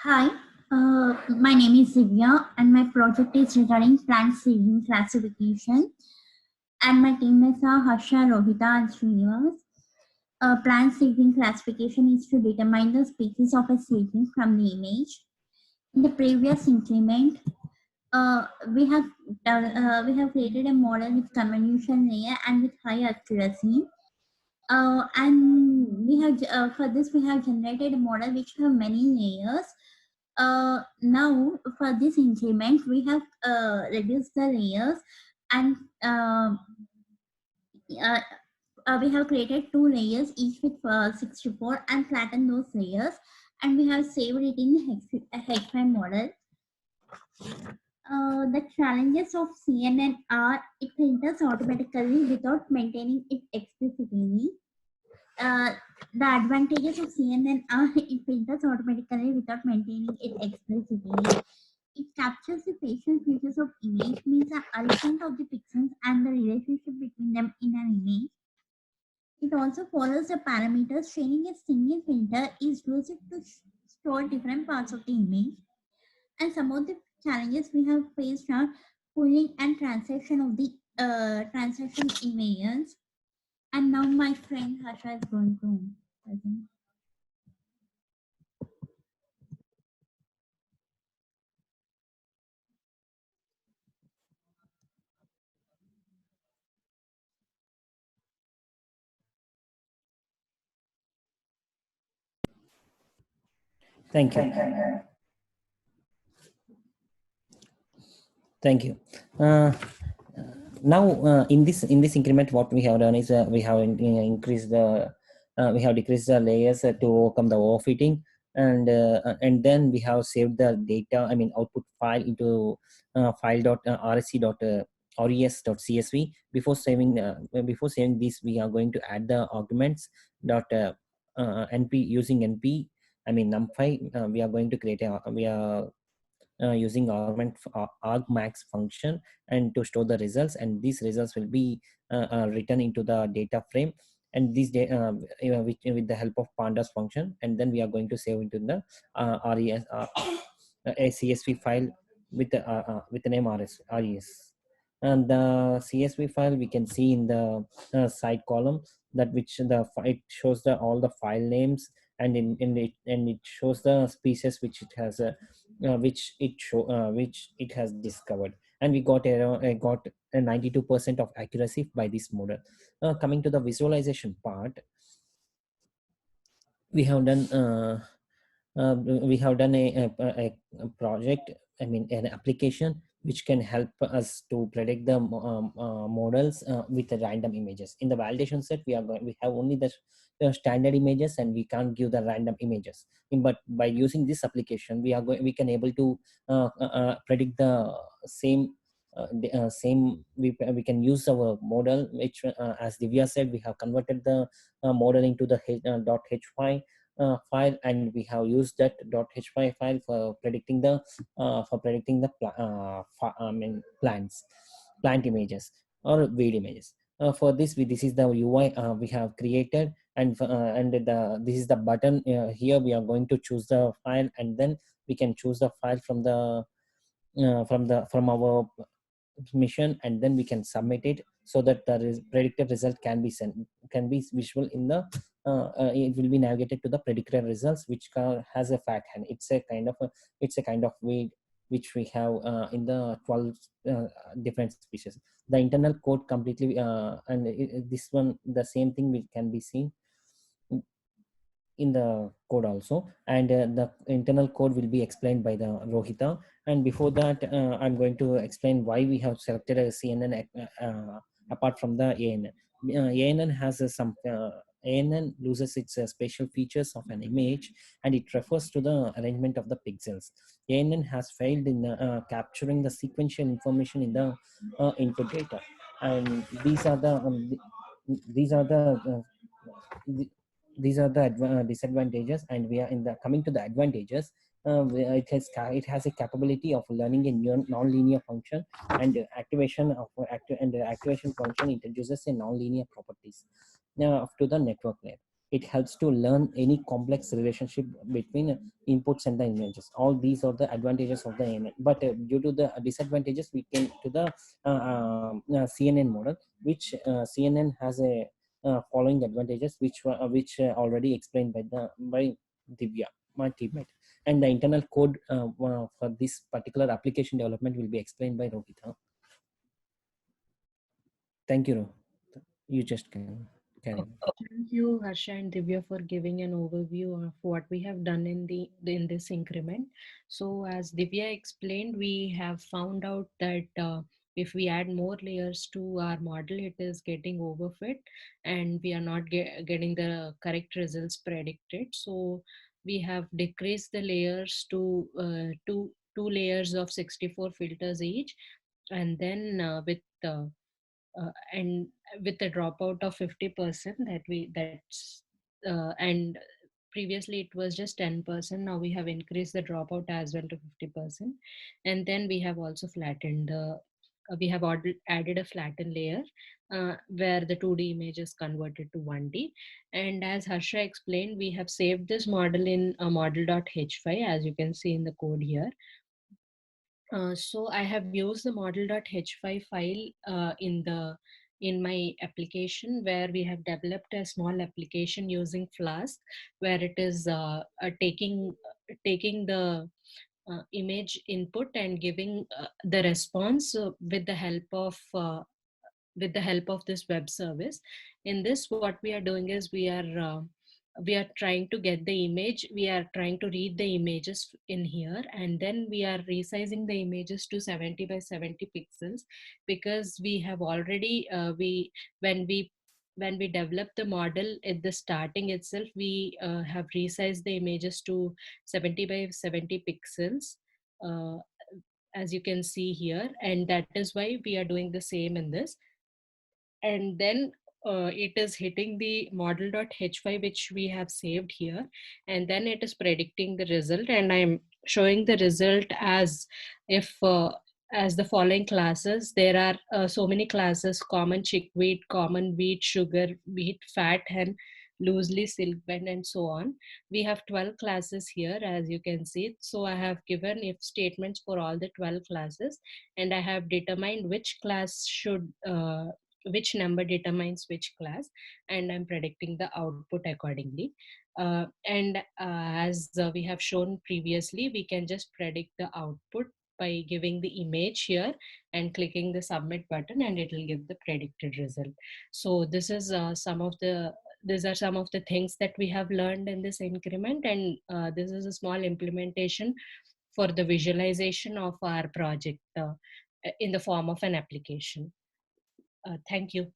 Hi, my name is Divya, and my project is regarding plant seedling classification. And my teammates are Harsha, Rohita, and Srinivas. Plant seedling classification is to determine the species of a seedling from the image. In the previous increment, uh, we have we have created a model with convolution layer and with high accuracy. And we have for this we have generated a model which have many layers. Now for this increment we have reduced the layers, and uh, we have created two layers each with 64 and flattened those layers, and we have saved it in H5 model. The challenges of CNN are it filters automatically without maintaining it explicitly. uh, the advantages of CNN are it filters automatically without maintaining it explicitly. It captures the facial features of image, means the alignment of the pixels and the relationship between them in an image. It also follows the parameters. Training a single filter is used to store different parts of the image. And some of the challenges we have faced are pooling and transaction of the transaction images. And now my friend Harsha is going to present. Thank you. Thank you. Now, in this increment, what we have done is we have increased the we have decreased the layers to overcome the overfitting, and then we have saved the data. I mean, output file into file dot rsc dot res dot csv. Before saving this, we are going to add the arguments dot np using np. I mean numpy. We are going to create a we are using argmax function and to store the results, and these results will be written into the data frame, and these with the help of pandas function, and then we are going to save into the res a csv file with the name res. And the csv file we can see in the side column, that which it shows the all the file names, and it shows the species which it has which it has discovered, and we got a 92% of accuracy by this model. Coming to the visualization part, we have done a project, I mean an application which can help us to predict the models with the random images. In the validation set, we have only the standard images, and we can't give the random images. But by using this application, we can able to predict the same we can use our model, which as Divya said, we have converted the model into the .h5 file, and we have used that .h5 file for predicting the plant images or weed images. For this, this is the UI we have created, and this is the button. Here we are going to choose the file, and then we can choose the file from our mission, and then we can submit it, so that the predicted result can be visual in the it will be navigated to the predicted results, which has a fat hand. It's a kind of way which we have in the 12 different species. The internal code completely this one, the same thing which can be seen in the code also, and the internal code will be explained by the Rohita. And before that, I'm going to explain why we have selected a CNN apart from the ANN. ANN has some ANN loses its spatial features of an image, and it refers to the arrangement of the pixels. ANN has failed in capturing the sequential information in the input data, and these are the disadvantages, and we are in the coming to the advantages. It has a capability of learning a non-linear function, and the activation function introduces a non-linear properties now up to the network layer. It helps to learn any complex relationship between inputs and the images. All these are the advantages of the ML. But due to the disadvantages, we came to the CNN model, which CNN has a following advantages, which already explained by Divya, my teammate. And the internal code for this particular application development will be explained by Rohita. Thank you, Rohit. You just can carry on. Thank you, Harsha and Divya, for giving an overview of what we have done in this increment. So, as Divya explained, we have found out that if we add more layers to our model, it is getting overfit, and we are not getting the correct results predicted. So, we have decreased the layers to two layers of 64 filters each, and then and with a dropout of 50%, that's and previously it was just 10%. Now we have increased the dropout as well to 50%. And then we have also flattened the we have added a flattened layer where the 2D image is converted to 1D. And as Harsha explained, we have saved this model in model.h5, as you can see in the code here. So I have used the model.h5 file in my application, where we have developed a small application using Flask, where it is taking the image input and giving the response with the help of this web service. In this, what we are doing is we are trying to get the image, we are trying to read the images in here, and then we are resizing the images to 70 by 70 pixels, because we have already we when we when we develop the model at the starting itself, we have resized the images to 70 by 70 pixels, uh, as you can see here, and that is why we are doing the same in this. And then it is hitting the model.h5 which we have saved here, and then it is predicting the result, and I'm showing the result if as the following classes. There are so many classes: common chickweed, common wheat, sugar wheat, fat hen, loosely silk blend, and so on. We have 12 classes here, as you can see. So I have given if statements for all the 12 classes, and I have determined which class should which number determines which class, and I'm predicting the output accordingly. And as we have shown previously, we can just predict the output by giving the image here and clicking the submit button, and it will give the predicted result. So this is these are some of the things that we have learned in this increment, and this is a small implementation for the visualization of our project in the form of an application. Thank you.